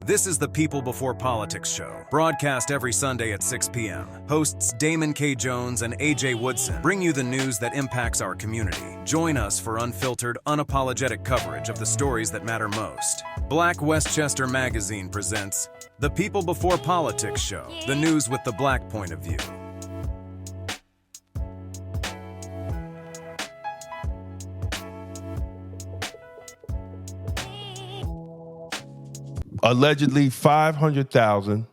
This is the People Before Politics show, broadcast every Sunday at 6 p.m. Hosts Damon K. Jones and A.J. Woodson bring you the news that impacts our community. Join us for unfiltered, unapologetic coverage of the stories that matter most. Black Westchester Magazine presents the People Before Politics show, the news with the Black point of view. Allegedly 500,000.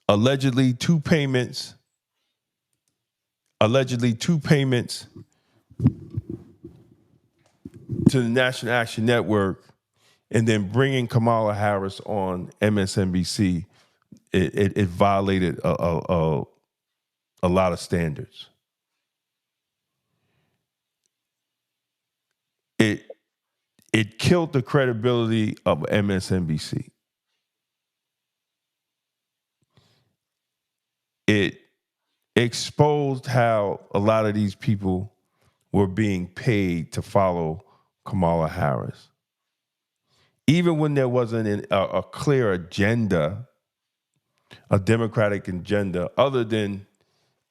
Allegedly two payments to the National Action Network, and then bringing Kamala Harris on MSNBC. It violated a lot of standards. It killed the credibility of MSNBC. It exposed how a lot of these people were being paid to follow Kamala Harris. Even when there wasn't a clear agenda, a Democratic agenda, other than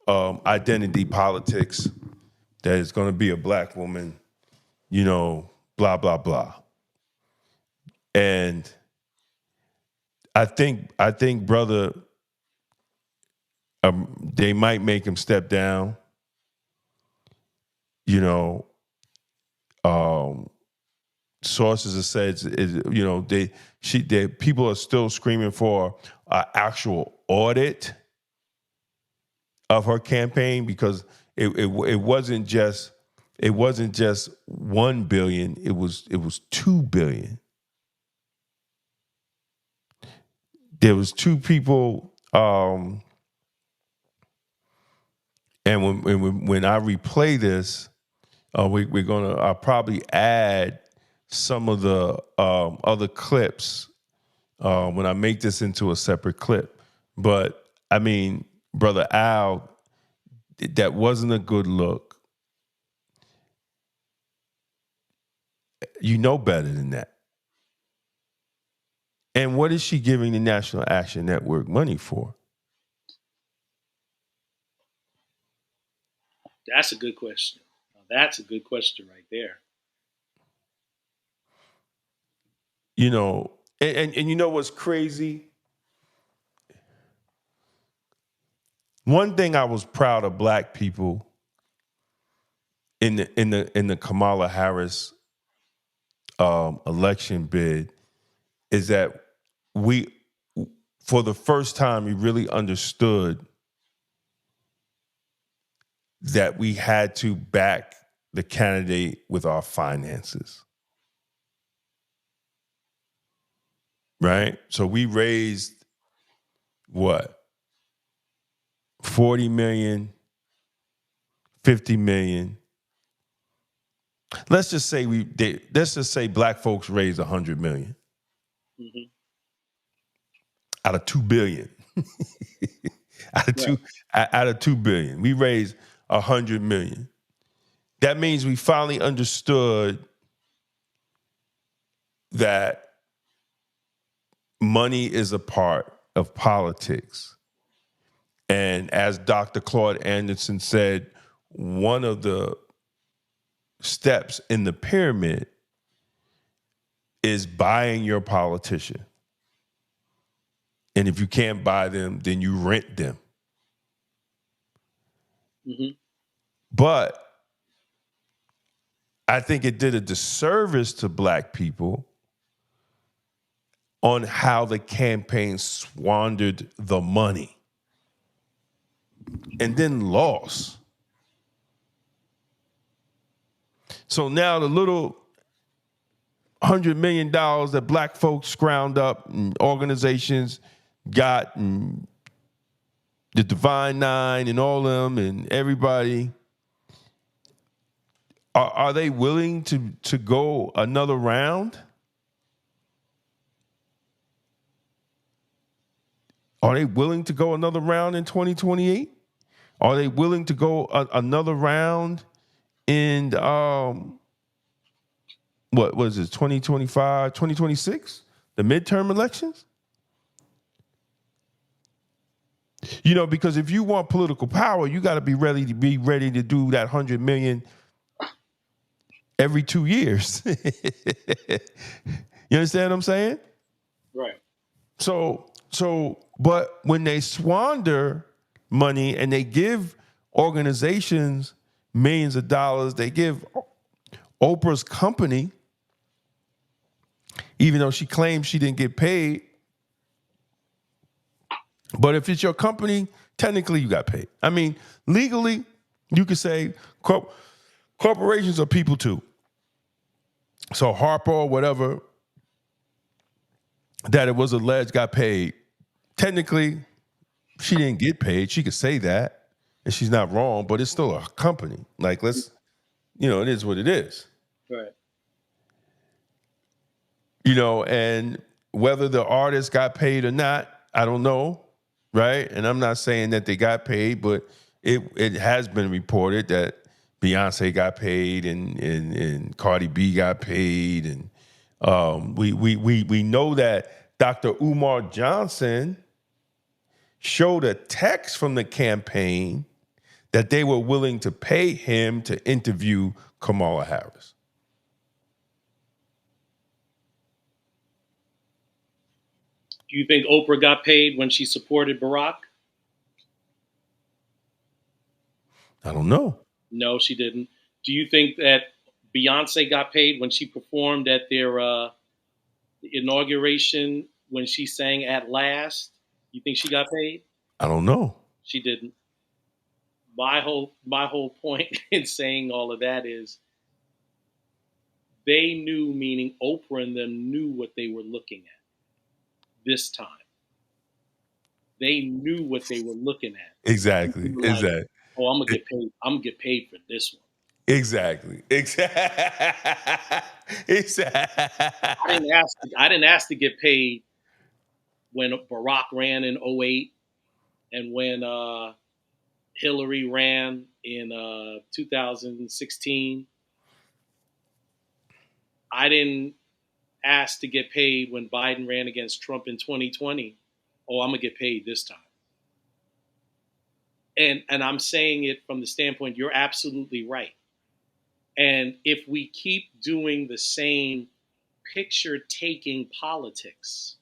identity politics, that is going to be a black woman, blah, blah, blah. And I think, brother, they might make him step down. Sources have said, people are still screaming for an actual audit of her campaign, because it wasn't just $1 billion. It was $2 billion. There was two people, and when I replay this, I'll probably add some of the other clips when I make this into a separate clip. But I mean, Brother Al, that wasn't a good look. You know better than that. And what is she giving the National Action Network money for? That's a good question. That's a good question right there. And you know what's crazy? One thing I was proud of black people in the Kamala Harris election bid is that we, for the first time, we really understood that we had to back the candidate with our finances. Right? So we raised what? 40 million, 50 million. Let's just say black folks raised 100 million. Mm-hmm. Out of 2 billion. out of 2 billion. We raised 100 million. That means we finally understood that money is a part of politics. And as Dr. Claude Anderson said, one of the steps in the pyramid is buying your politician. And if you can't buy them, then you rent them. Mm-hmm. But I think it did a disservice to black people on how the campaign squandered the money and then lost. So now the little $100 million that black folks scrounged up and organizations got, and the Divine Nine and all them and everybody, are they willing to go another round? Are they willing to go another round in 2028? Are they willing to go another round in what was it, 2025, 2026, the midterm elections? You know, because if you want political power, you got to be ready to do that 100 million every 2 years. You understand what I'm saying? Right. So, but when they squander money and they give organizations millions of dollars, they give Oprah's company, even though she claims she didn't get paid. But if it's your company, technically you got paid. I mean, legally, you could say corporations are people too. So Harper or whatever that it was alleged got paid. Technically, she didn't get paid. She could say that, and she's not wrong, but it's still a company. Like, it is what it is. Right. You know, and whether the artist got paid or not, I don't know, right? And I'm not saying that they got paid, but it has been reported that Beyonce got paid and Cardi B got paid, and we know that Dr. Umar Johnson showed a text from the campaign that they were willing to pay him to interview Kamala Harris. Do you think Oprah got paid when she supported Barack? I don't know. No, she didn't. Do you think that Beyonce got paid when she performed at their inauguration when she sang "At Last"? You think she got paid? I don't know. She didn't. My whole point in saying all of that is they knew, meaning Oprah and them knew what they were looking at this time. They knew what they were looking at. Exactly. They were like, Exactly. "Oh, I'm gonna get paid. I'm gonna get paid for this one." Exactly. Exactly. I didn't ask to get paid when Barack ran in '08 and when Hillary ran in 2016. I didn't ask to get paid when Biden ran against Trump in 2020. Oh, I'm gonna get paid this time. And I'm saying it from the standpoint you're absolutely right. And if we keep doing the same picture taking politics,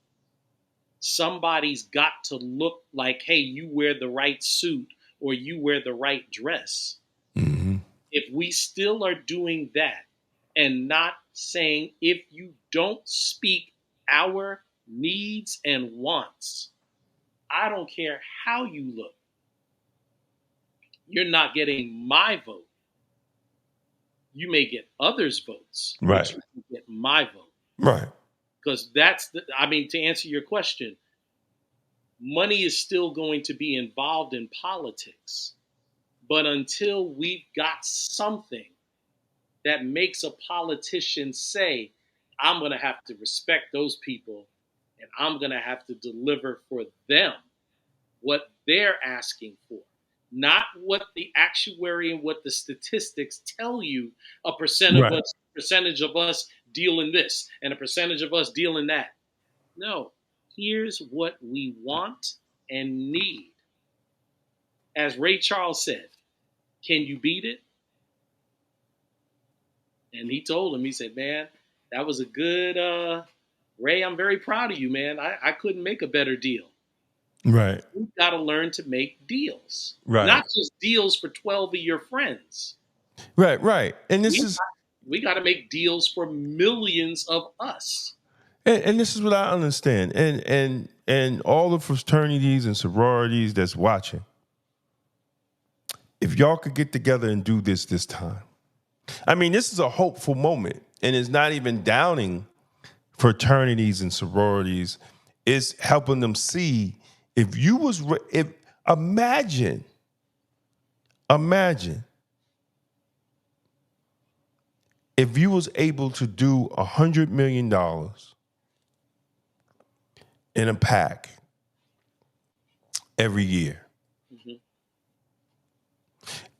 somebody's got to look like, hey, you wear the right suit or you wear the right dress. Mm-hmm. If we still are doing that and not saying, if you don't speak our needs and wants, I don't care how you look, you're not getting my vote. You may get others' votes, Right. but you can get my vote. Right. Because to answer your question, money is still going to be involved in politics. But until we've got something that makes a politician say, I'm going to have to respect those people and I'm going to have to deliver for them what they're asking for, not what the actuary and what the statistics tell you Right. percentage of us deal in this and a percentage of us deal in that. No, here's what we want and need. As Ray Charles said, can you beat it? And he told him, he said, man, that was a good, Ray, I'm very proud of you, man. I couldn't make a better deal. Right. We've got to learn to make deals, Right. not just deals for 12 of your friends. Right. Right. And We got to make deals for millions of us. and this is what I understand. And all the fraternities and sororities that's watching. If y'all could get together and do this time. I mean, this is a hopeful moment, and it's not even downing fraternities and sororities. It's helping them see if imagine if you was able to do $100 million in a pack every year. Mm-hmm.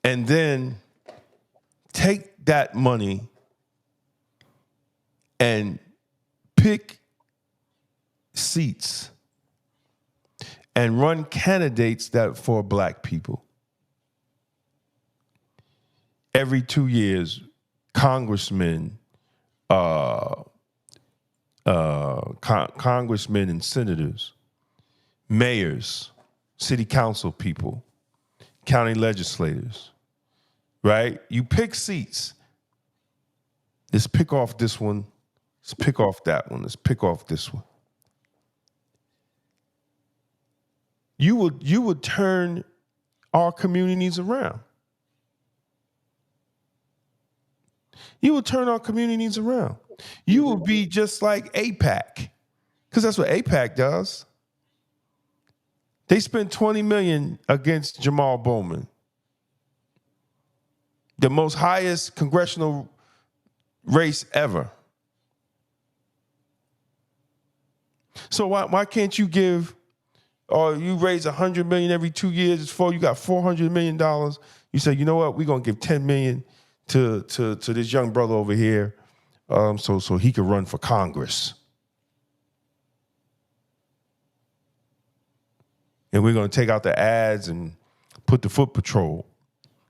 And then take that money and pick seats and run candidates that for black people. Every 2 years, congressmen, congressmen and senators, mayors, city council people, county legislators, right? You pick seats. Let's pick off this one. Let's pick off that one. Let's pick off this one. You would turn our communities around. You would turn our communities around. You would be just like AIPAC, because that's what AIPAC does. They spent $20 million against Jamal Bowman, the most highest congressional race ever. So why can't you give, or you raise $100 million every 2 years? It's you got $400 million. You say, you know what? We're gonna give $10 million to this young brother over here, so he could run for Congress. And we're gonna take out the ads and put the foot patrol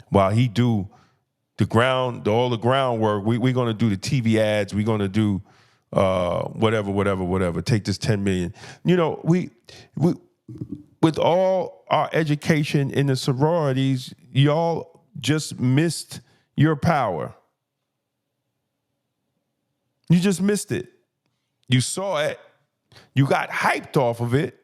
while he do all the groundwork. We're gonna do the TV ads. We're gonna do whatever. Take this $10 million. You know, we with all our education in the sororities, y'all just missed your power. You just missed it. You saw it. You got hyped off of it.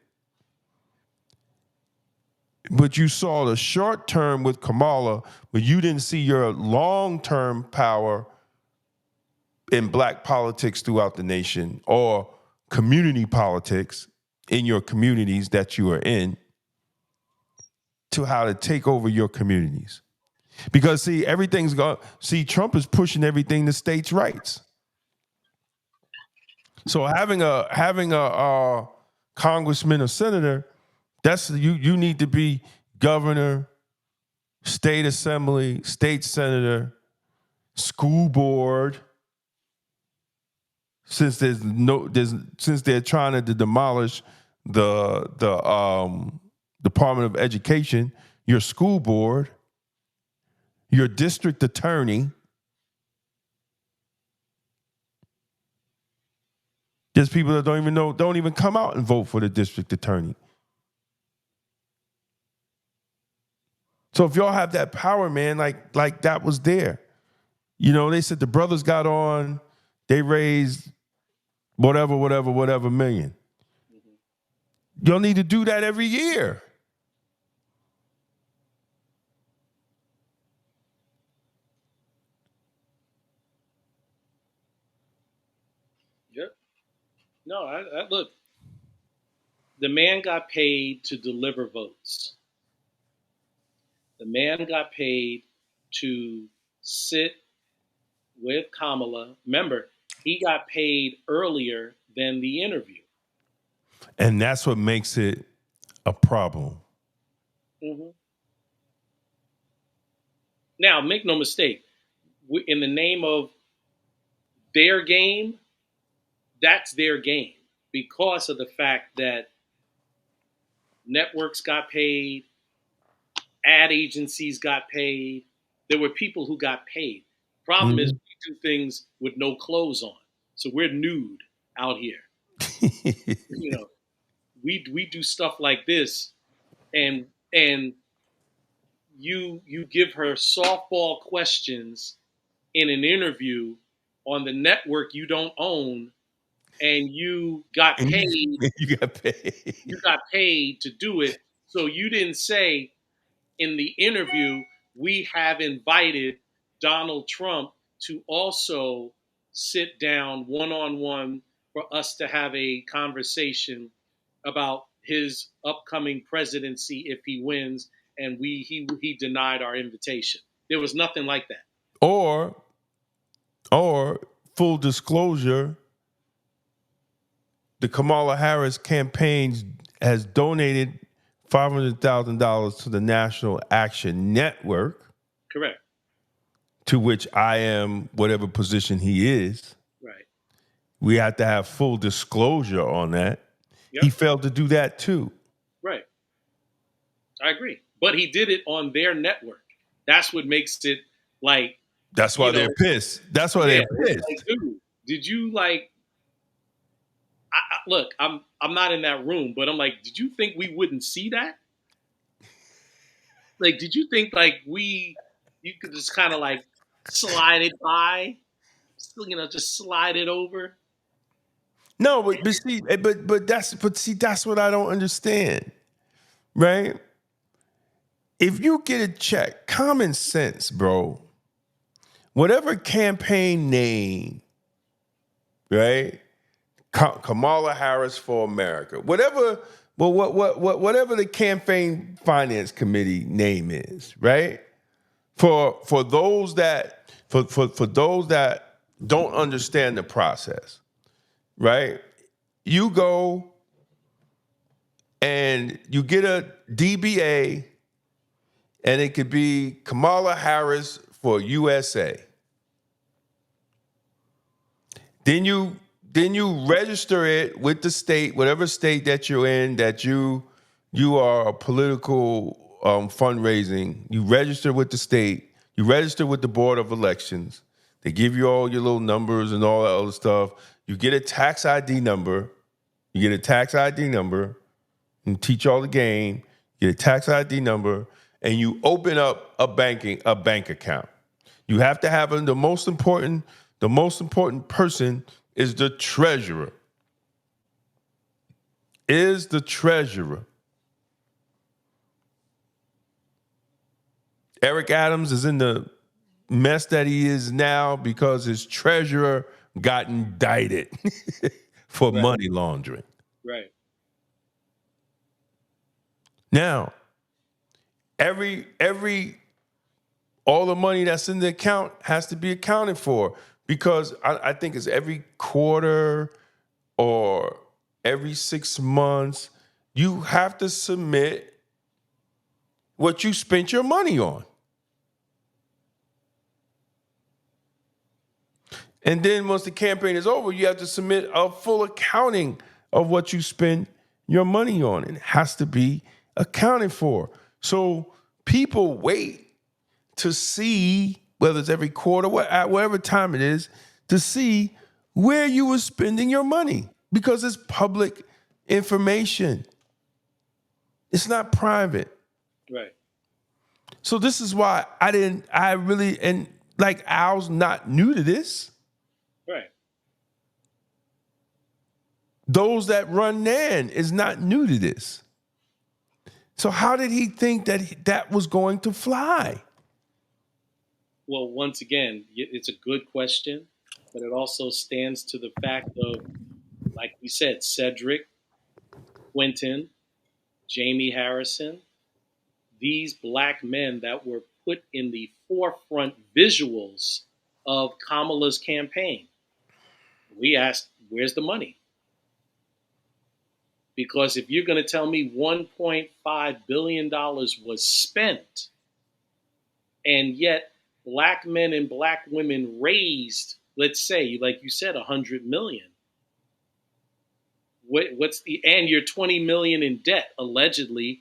But you saw the short term with Kamala, but you didn't see your long-term power in black politics throughout the nation, or community politics in your communities that you are in, to how to take over your communities. Because see, Trump is pushing everything to states' rights. So having a congressman or senator, that's you need to be governor, state assembly, state senator, school board. Since they're trying to demolish the Department of Education, your school board, your district attorney. There's people that don't even come out and vote for the district attorney. So if y'all have that power, man, like that was there. You know, they said the brothers got on, they raised whatever million. Y'all need to do that every year. Yep. No, I look. The man got paid to deliver votes. The man got paid to sit with Kamala. Remember, he got paid earlier than the interview. And that's what makes it a problem. Mm-hmm. Now, make no mistake, in the name of their game, that's their game, because of the fact that networks got paid, ad agencies got paid. There were people who got paid. Problem is, we do things with no clothes on, so we're nude out here. You know, we do stuff like this, and you give her softball questions in an interview on the network you don't own, and you got paid. You got paid. You got paid to do it. So you didn't say in the interview, we have invited Donald Trump to also sit down one-on-one for us to have a conversation about his upcoming presidency if he wins, and he denied our invitation. There was nothing like that. Or full disclosure, the Kamala Harris campaign has donated $500,000 to the National Action Network. Correct. To which I am whatever position he is. Right. we have to have full disclosure on that. Yep. He failed to do that too. Right. I agree. But he did it on their network. That's what makes it like. That's why they're pissed. That's why they're pissed. Like, dude, did you like? Look, I'm not in that room, but I'm like, did you think we wouldn't see that? Like, did you think like you could just kind of like slide it by, just slide it over? No, but see, that's what I don't understand, right? If you get a check, common sense, bro. Whatever campaign name, right? Kamala Harris for America, whatever. Well, whatever the campaign finance committee name is, right? For those that don't understand the process, right? You go and you get a DBA, and it could be Kamala Harris for USA. Then you register it with the state, whatever state that you're in, that you are a political fundraising. You register with the state. You register with the Board of Elections. They give you all your little numbers and all that other stuff. You get a tax ID number. You teach all the game. You get a tax ID number, and you open up a bank account. You have to have the most important person is the treasurer. Eric Adams is in the mess that he is now because his treasurer got indicted for money laundering. Right. Now, all the money that's in the account has to be accounted for, because I think it's every quarter or every 6 months, you have to submit what you spent your money on. And then once the campaign is over, you have to submit a full accounting of what you spend your money on. It has to be accounted for. So people wait to see, whether it's every quarter, whatever time it is, to see where you were spending your money, because it's public information. It's not private. Right. So this is why Al's not new to this. Right. Those that run NAN is not new to this. So how did he think that was going to fly? Well, once again, it's a good question, but it also stands to the fact of, like we said, Cedric, Quentin, Jamie Harrison, these black men that were put in the forefront visuals of Kamala's campaign. We asked, where's the money? Because if you're going to tell me $1.5 billion was spent, and yet black men and black women raised, let's say, like you said, 100 million. And you're 20 million in debt, allegedly.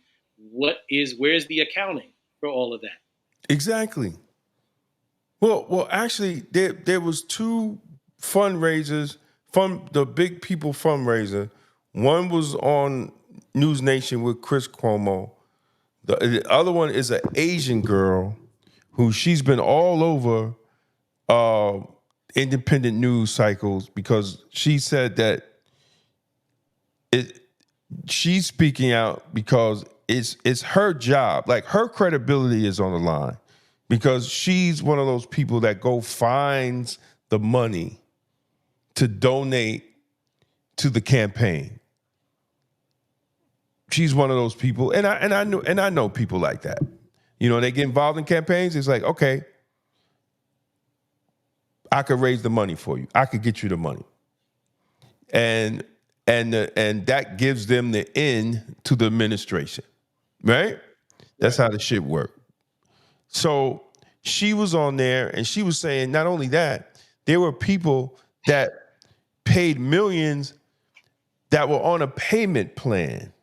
Where's the accounting for all of that? Exactly. Well, actually, there was two fundraisers, the Big People fundraiser. One was on News Nation with Chris Cuomo. The other one is an Asian girl who she's been all over independent news cycles, because she said that she's speaking out because it's her job. Like, her credibility is on the line, because she's one of those people that finds the money to donate to the campaign. She's one of those people, and I know people like that. You know, they get involved in campaigns. It's like, okay, I could raise the money for you. I could get you the money, and that gives them the in to the administration, right? That's how the shit works. So she was on there, and she was saying not only that, there were people that paid millions that were on a payment plan.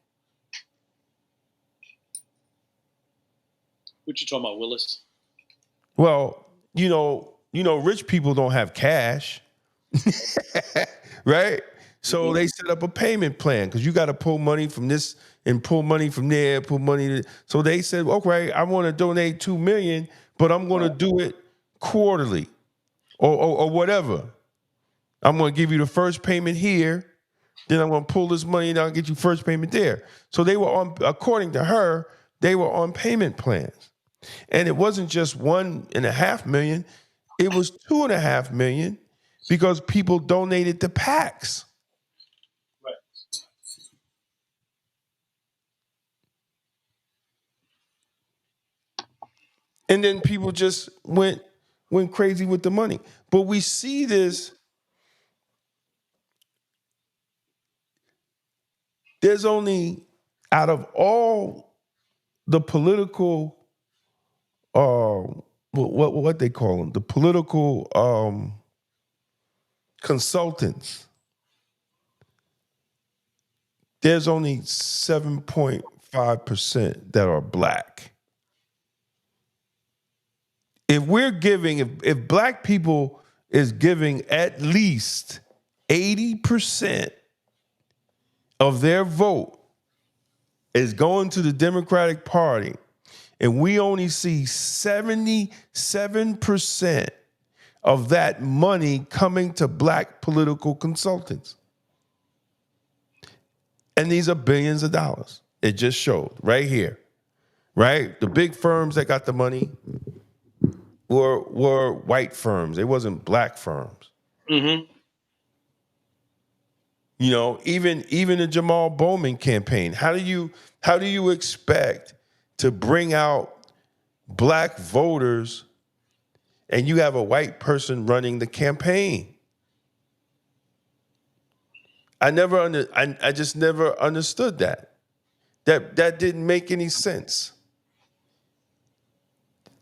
What you talking about, Willis? Well, rich people don't have cash, right? So they set up a payment plan because you got to pull money from this and pull money from there, pull money. So they said, okay, I want to donate $2 million, but I'm going to do it quarterly or whatever. I'm going to give you the first payment here, then I'm going to pull this money and I'll get you first payment there. So they were on, according to her, they were on payment plans. And it wasn't just $1.5 million, it was $2.5 million because people donated to PACs. Right. And then people just went crazy with the money. But we see this. There's only, out of all the political, what they call them, the political consultants, there's only 7.5% that are black. If we're giving, if black people is giving at least 80% of their vote is going to the Democratic Party, and we only see 77% of that money coming to black political consultants. And these are billions of dollars. It just showed right here, right? The big firms that got the money were white firms. It wasn't black firms. Mm-hmm. Even the Jamal Bowman campaign. How do you expect to bring out black voters and you have a white person running the campaign? I just never understood that. That didn't make any sense.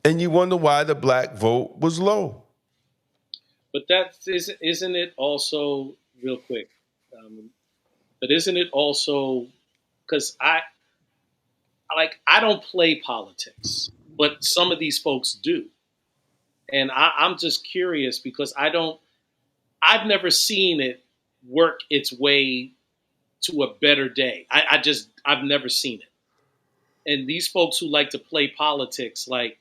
And you wonder why the black vote was low. But isn't it also real quick? But isn't it also because I don't play politics, but some of these folks do, and I'm just curious because I've never seen it work its way to a better day. I've never seen it. And these folks who like to play politics, like,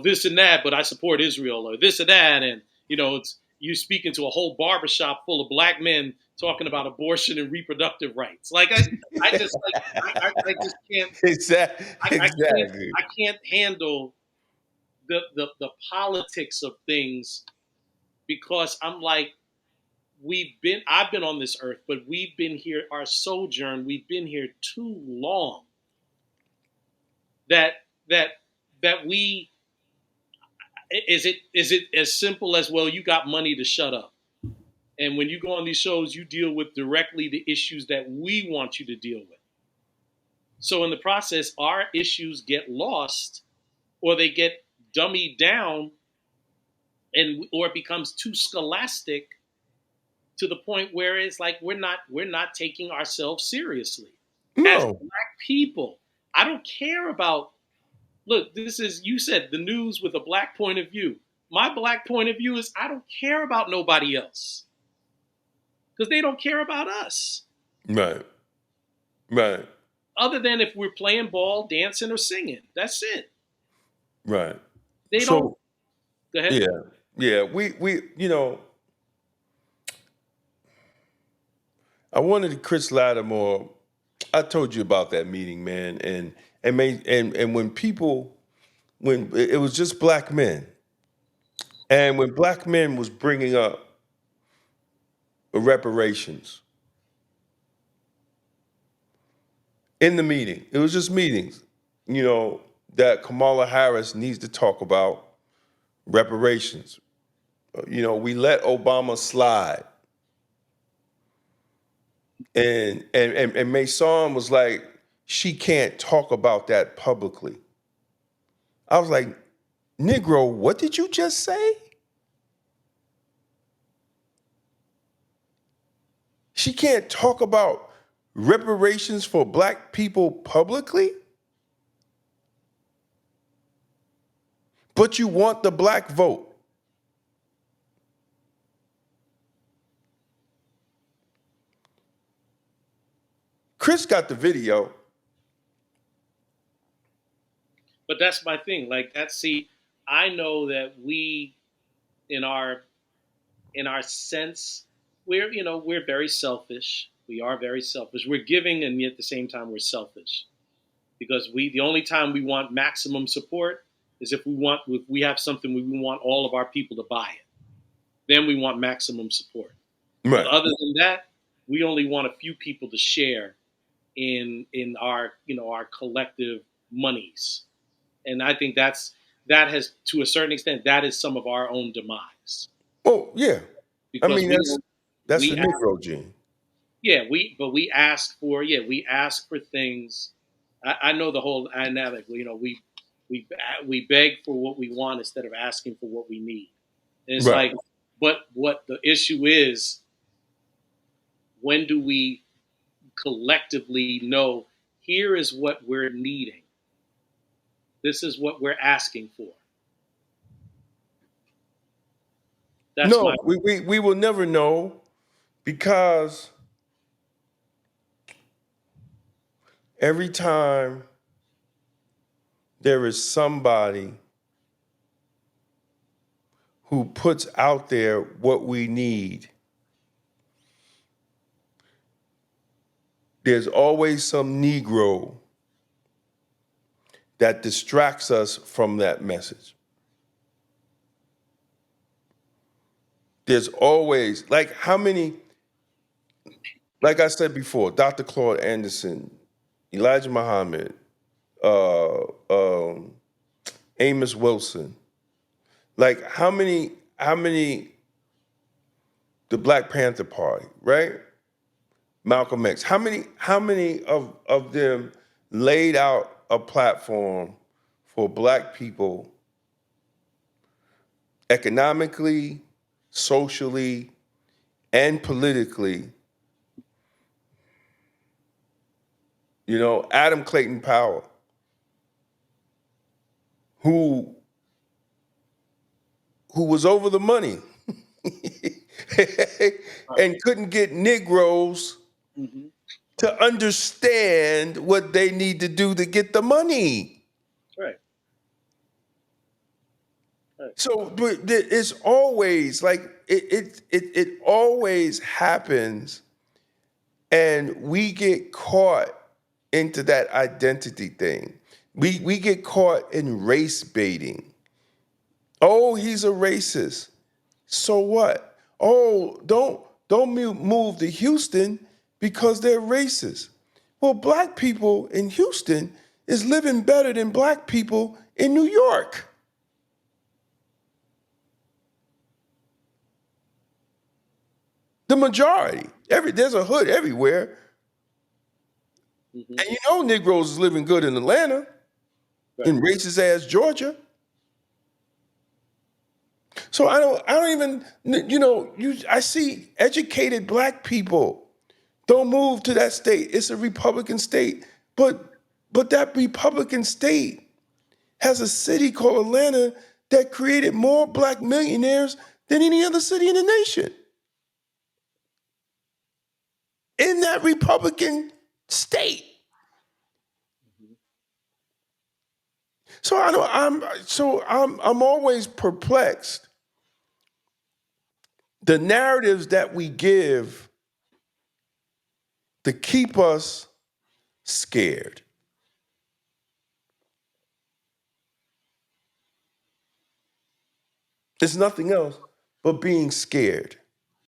this and that, but I support Israel or this and that. And, it's you speaking to a whole barbershop full of black men talking about abortion and reproductive rights. Like, I just can't, Exactly. I can't handle the politics of things because I'm like, I've been on this earth, but we've been here, our sojourn, we've been here too long that we is it as simple as, well, you got money to shut up, and when you go on these shows you deal with directly the issues that we want you to deal with, so in the process our issues get lost or they get dummied down, or it becomes too scholastic to the point where it's like we're not taking ourselves seriously as No. black people. I don't care about, look, this is, you said the news with a black point of view. My black point of view is I don't care about nobody else because they don't care about us. Right. Other than if we're playing ball, dancing, or singing. That's it. Right. They don't. Go ahead. Yeah. We I wanted Chris Lattimore. I told you about that meeting, man, and when it was just black men, and when black men was bringing up reparations in the meeting, it was just meetings, that Kamala Harris needs to talk about reparations. We let Obama slide. And Mason was like, she can't talk about that publicly. I was like, Negro, what did you just say? She can't talk about reparations for black people publicly? But you want the black vote. Chris got the video. But that's my thing. Like I know that we, in our sense, we're very selfish. We are very selfish. We're giving, and yet at the same time we're selfish, because the only time we want maximum support is if we have something we want all of our people to buy it. Then we want maximum support. Right. But other than that, we only want a few people to share in our our collective monies. And I think that has, to a certain extent, that is some of our own demise. Oh, yeah. Because I mean, that's the Negro gene. Yeah, we ask for things. I know the whole dynamic. We beg for what we want instead of asking for what we need. And it's Right. like, but what the issue is, when do we collectively know, here is what we're needing? This is what we're asking for. No, we will never know, because every time there is somebody who puts out there what we need, there's always some Negro that distracts us from that message. There's always, like I said before, Dr. Claude Anderson, Elijah Muhammad, Amos Wilson, like how many, the Black Panther Party, right? Malcolm X, how many of them laid out a platform for black people economically, socially, and politically? Adam Clayton Powell, who was over the money and couldn't get Negroes to understand what they need to do to get the money. Right. So it's always like it always happens, and we get caught into that identity thing. We get caught in race baiting. Oh, he's a racist. So what? Oh, don't move to Houston because they're racist. Well, black people in Houston is living better than black people in New York. The majority. There's a hood everywhere. And Negroes is living good in Atlanta, right, in racist ass Georgia. So I don't even, I see educated black people don't move to that state. It's a Republican state, but that Republican state has a city called Atlanta that created more black millionaires than any other city in the nation. In that Republican state. So I'm always perplexed. The narratives that we give to keep us scared. It's nothing else but being scared.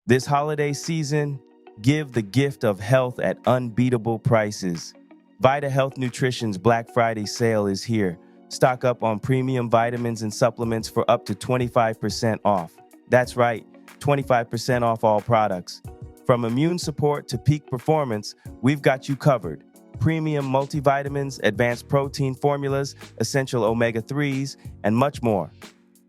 This holiday season, give the gift of health at unbeatable prices. Vita Health Nutrition's Black Friday sale is here. Stock up on premium vitamins and supplements for up to 25% off. That's right, 25% off all products. From immune support to peak performance, we've got you covered. Premium multivitamins, advanced protein formulas, essential omega-3s, and much more.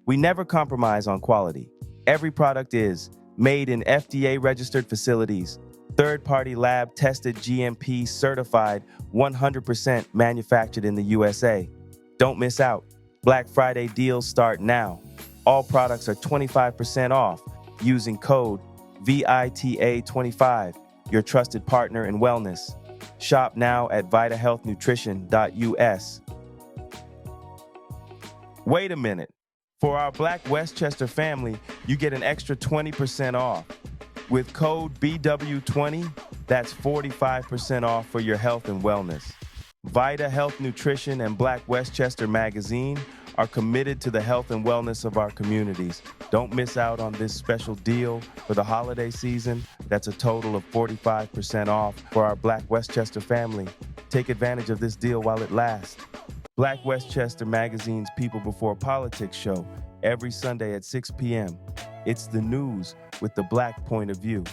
We never compromise on quality. Every product is made in FDA-registered facilities. Third-party lab tested GMP certified 100% manufactured in the USA. Don't miss out. Black Friday deals start now. All products are 25% off using code VITA25, your trusted partner in wellness. Shop now at vitahealthnutrition.us. Wait a minute. For our Black Westchester family, you get an extra 20% off. With code BW20, that's 45% off for your health and wellness. Vita Health Nutrition and Black Westchester Magazine are committed to the health and wellness of our communities. Don't miss out on this special deal for the holiday season. That's a total of 45% off for our Black Westchester family. Take advantage of this deal while it lasts. Black Westchester Magazine's People Before Politics show every Sunday at 6 p.m. It's the news with the Black point of view.